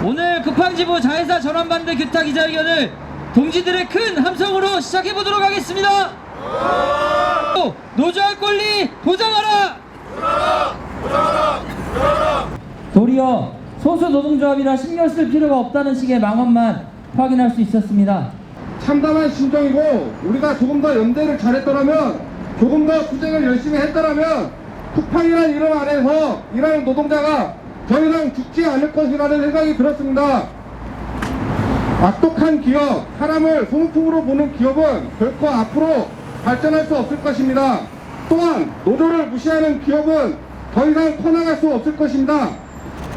오늘 쿠팡지부 자회사 전환반대 규타 기자회견을 동지들의 큰 함성으로 시작해보도록 하겠습니다. 노조할 권리 보장하라! 도리어 소수 노동조합이라 신경 쓸 필요가 없다는 식의 망언만 확인할 수 있었습니다. 참담한 심정이고, 우리가 조금 더 연대를 잘했더라면, 조금 더 투쟁을 열심히 했더라면 쿠팡이라는 이름 아래서 일하는 노동자가 더 이상 죽지 않을 것이라는 생각이 들었습니다. 악독한 기업, 사람을 소모품으로 보는 기업은 결코 앞으로 발전할 수 없을 것입니다. 또한 노조를 무시하는 기업은 더 이상 커나갈 수 없을 것입니다.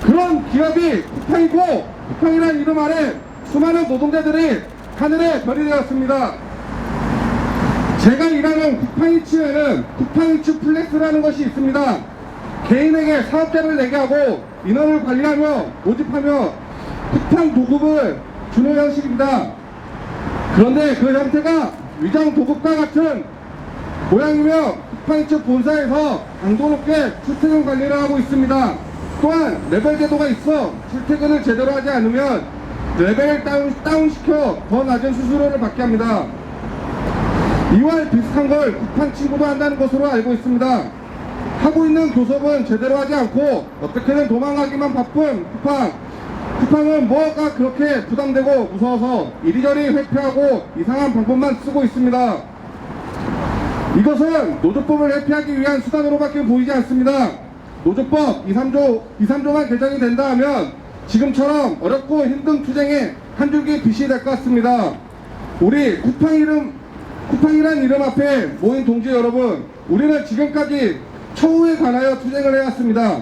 그런 기업이 쿠팡이고, 쿠팡이라는 이름 아래 수많은 노동자들이 하늘의 별이 되었습니다. 제가 일하는 쿠팡이츠에는 쿠팡이츠 플렉스라는 것이 있습니다. 개인에게 사업자를 내게 하고 인원을 관리하며 모집하며 쿠팡 도급을 주는 형식입니다. 그런데 그 형태가 위장 도급과 같은 모양이며 쿠팡이츠 본사에서 강도 높게 출퇴근 관리를 하고 있습니다. 또한 레벨 제도가 있어 출퇴근을 제대로 하지 않으면 레벨을 다운시켜 더 낮은 수수료를 받게 합니다. 이와 비슷한 걸 쿠팡 친구도 한다는 것으로 알고 있습니다. 하고 있는 교섭은 제대로 하지 않고 어떻게든 도망가기만 바쁜 쿠팡은 뭐가 그렇게 부담되고 무서워서 이리저리 회피하고 이상한 방법만 쓰고 있습니다. 이것은 노조법을 회피하기 위한 수단으로밖에 보이지 않습니다. 노조법 2~3조만 개정이 된다 하면 지금처럼 어렵고 힘든 투쟁에 한 줄기 빛이 될 것 같습니다. 우리 쿠팡이란 이름 앞에 모인 동지 여러분, 우리는 지금까지 처우에 관하여 투쟁을 해왔습니다.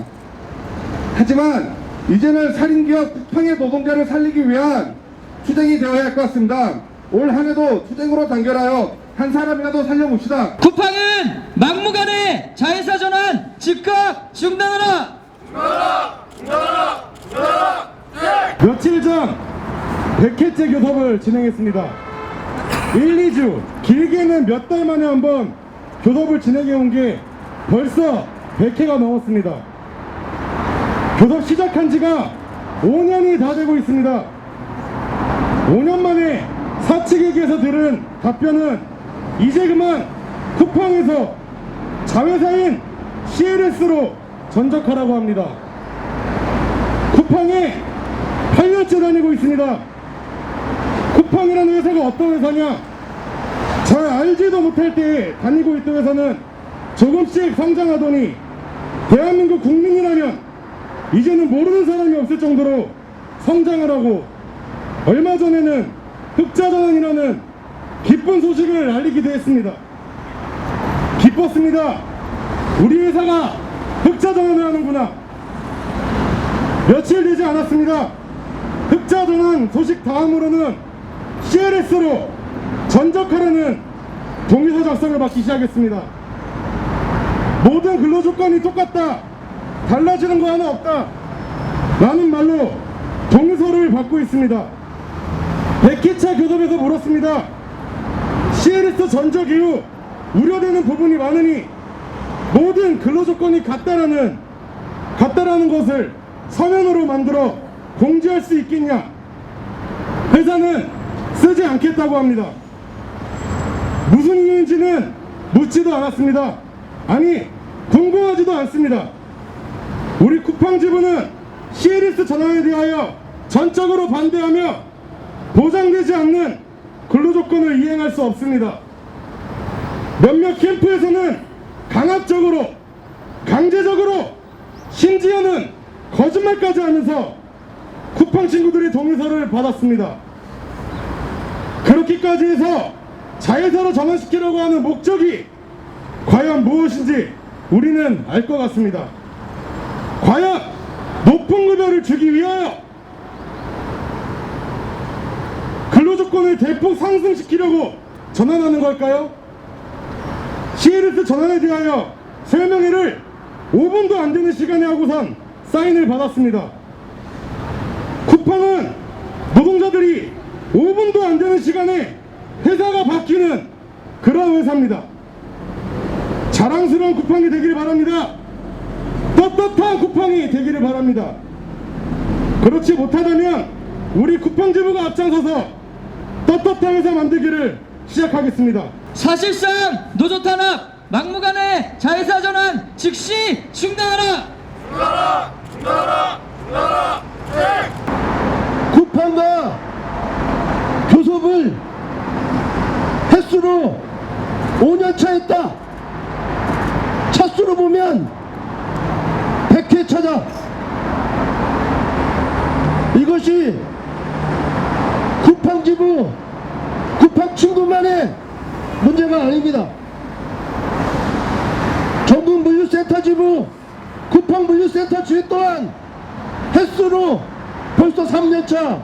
하지만 이제는 살인기업 쿠팡의 노동자를 살리기 위한 투쟁이 되어야 할 것 같습니다. 올 한 해도 투쟁으로 단결하여 한 사람이라도 살려봅시다. 쿠팡은 막무가내 자회사 전환 즉각 중단하라! 며칠 전 100회째 교섭을 진행했습니다. 1, 2주, 길게는 몇 달 만에 한번 교섭을 진행해온 게 벌써 100회가 넘었습니다. 교섭 시작한 지가 5년이 다 되고 있습니다. 5년 만에 사측에게서 들은 답변은 이제 그만 쿠팡에서 자회사인 CLS로 전적하라고 합니다. 쿠팡에 8년째 다니고 있습니다. 쿠팡이라는 회사가 어떤 회사냐? 잘 알지도 못할 때 다니고 있던 회사는 조금씩 성장하더니 대한민국 국민이라면 이제는 모르는 사람이 없을 정도로 성장을 하고, 얼마 전에는 흑자전환이라는 기쁜 소식을 알리기도 했습니다. 기뻤습니다. 우리 회사가 흑자전환을 하는구나. 며칠 되지 않았습니다. 흑자전환 소식 다음으로는 CLS로 전적하라는 동의서 작성을 받기 시작했습니다. 모든 근로조건이 똑같다, 달라지는 거 하나 없다 라는 말로 동의서를 받고 있습니다. 100회차 교섭에서 물었습니다. CLS 전적 이후 우려되는 부분이 많으니 모든 근로조건이 같다라는 것을 서면으로 만들어 공지할 수 있겠냐? 회사는 쓰지 않겠다고 합니다. 무슨 이유인지는 묻지도 않았습니다. 아니, 궁금하지도 않습니다. 우리 쿠팡지부는 CLS 전환에 대하여 전적으로 반대하며 보장되지 않는 근로조건을 이행할 수 없습니다. 몇몇 캠프에서는 강압적으로, 강제적으로, 심지어는 거짓말까지 하면서 쿠팡 친구들이 동의서를 받았습니다. 그렇게까지 해서 자회사로 전환시키려고 하는 목적이 과연 무엇인지 우리는 알 것 같습니다. 과연 높은 급여를 주기 위하여 근로조건을 대폭 상승시키려고 전환하는 걸까요? CLS 전환에 대하여 설명회를 5분도 안 되는 시간에 하고선 사인을 받았습니다. 쿠팡은 노동자들이 5분도 안 되는 시간에 회사가 바뀌는 그런 회사입니다. 자랑스러운 쿠팡이 되기를 바랍니다. 떳떳한 쿠팡이 되기를 바랍니다. 그렇지 못하다면 우리 쿠팡지부가 앞장서서 떳떳한 회사 만들기를 시작하겠습니다. 사실상 노조 탄압, 막무가내 자회사 전환 즉시 중단하라. 쿠팡과 교섭을 횟수로 5년차 했다. 차수로 보면 100회 차다. 이것이 쿠팡지부, 쿠팡친구만의 문제가 아닙니다. 전국 물류센터 지부, 쿠팡 물류센터 지휘 또한 횟수로 벌써 3년차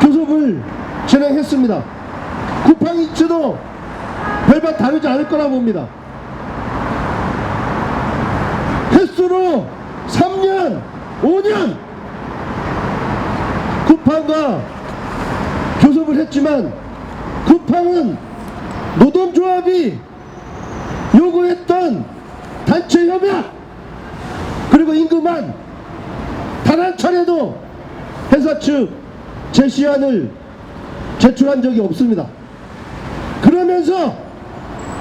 교섭을 진행했습니다. 쿠팡 인치도 별반 다르지 않을 거라 봅니다. 횟수로 3년, 5년 쿠팡과 교섭을 했지만 쿠팡은 노동조합이 요구했던 단체 협약 그리고 임금안 단 한 차례도 회사 측 제시안을 제출한 적이 없습니다. 그러면서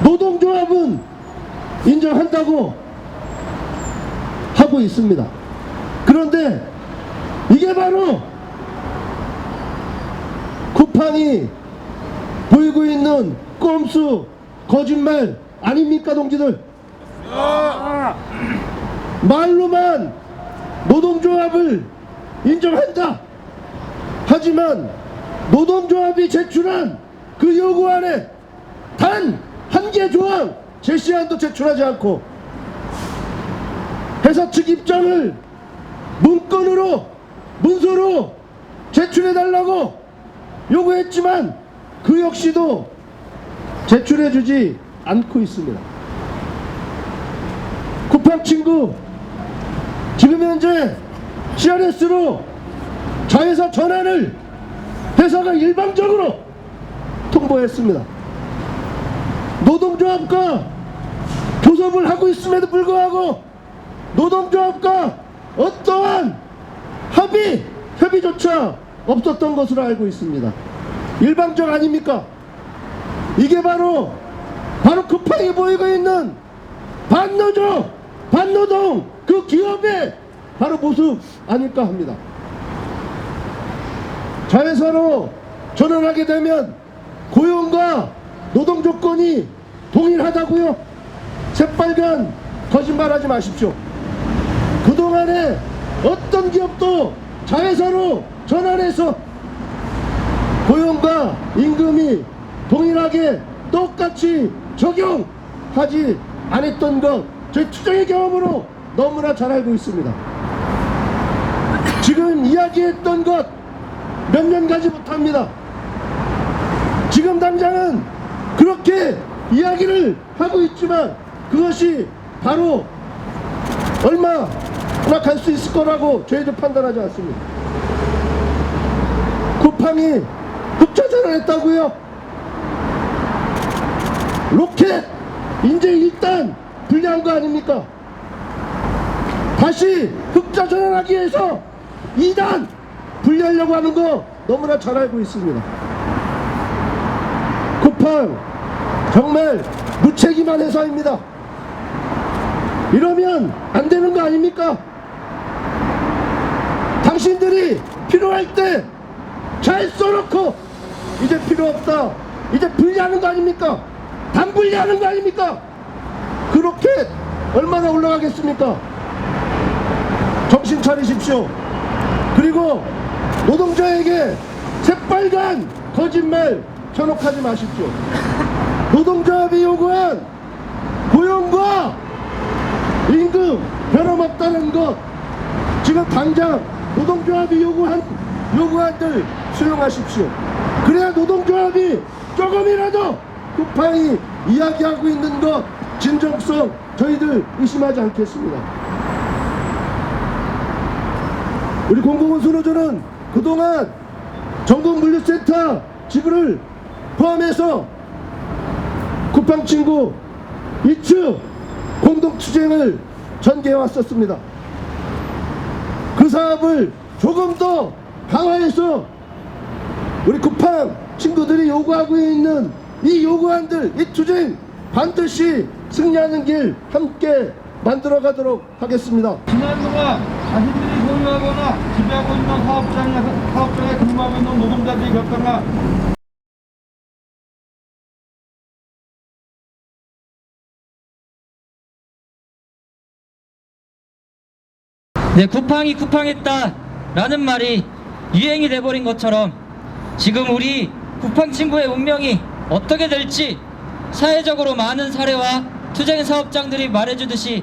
노동조합은 인정한다고 하고 있습니다. 그런데 이게 바로 쿠팡이 보이고 있는 꼼수 거짓말 아닙니까, 동지들? 말로만 노동조합을 인정한다. 하지만 노동조합이 제출한 그 요구안에 단 한 개 조항 제시안도 제출하지 않고 회사 측 입장을 문건으로 문서로 제출해달라고 요구했지만 그 역시도 제출해주지 않고 있습니다. 쿠팡 친구 지금 현재 CRS로 자회사 전환을 회사가 일방적으로 통보했습니다. 노동조합과 교섭을 하고 있음에도 불구하고 노동조합과 어떠한 협의조차 없었던 것으로 알고 있습니다. 일방적 아닙니까? 이게 바로 쿠팡이 보이고 있는 반노조, 반노동 그 기업의 바로 모습 아닐까 합니다. 자회사로 전환하게 되면 고용과 노동 조건이 동일하다고요? 새빨간 거짓말하지 마십시오. 그동안에 어떤 기업도 자회사로 전환해서 고용과 임금이 동일하게 똑같이 적용하지 않았던 것 저희 투정의 경험으로 너무나 잘 알고 있습니다. 지금 이야기했던 것 몇 년 가지 못합니다. 지금 당장은 그렇게 이야기를 하고 있지만 그것이 바로 얼마나 갈 수 있을 거라고 저희들 판단하지 않습니다. 쿠팡이 흑자전을 했다고요? 로켓 이제 일단 불리한 거 아닙니까? 다시 흑자전환하기 위해서 2단 분리하려고 하는 거 너무나 잘 알고 있습니다. 쿠팡 정말 무책임한 회사입니다. 이러면 안 되는 거 아닙니까? 당신들이 필요할 때 잘 써놓고 이제 필요 없다 이제 분리하는 거 아닙니까? 단 분리하는 거 아닙니까? 그렇게 얼마나 올라가겠습니까? 정신 차리십시오. 그리고 노동자에게 새빨간 거짓말 현혹하지 마십시오. 노동조합이 요구한 고용과 임금 변함없다는 것 지금 당장 노동조합이 요구한들 수용하십시오. 그래야 노동조합이 조금이라도 쿠팡이 이야기하고 있는 것 진정성 저희들 의심하지 않겠습니다. 우리 공공운수노조는 그동안 전국 물류센터 지부를 포함해서 쿠팡 친구 이츠 공동 투쟁을 전개해 왔었습니다. 그 사업을 조금 더 강화해서 우리 쿠팡 친구들이 요구하고 있는 이 요구안들, 이 투쟁 반드시 승리하는 길 함께 만들어 가도록 하겠습니다. 지난 동안 자신들이 소유하거나 지배하고 있는 사업장에 근무하고 있는 노동자들이 겪어간 네, 쿠팡이 쿠팡했다 라는 말이 유행이 돼버린 것처럼 지금 우리 쿠팡 친구의 운명이 어떻게 될지 사회적으로 많은 사례와 투쟁 사업장들이 말해주듯이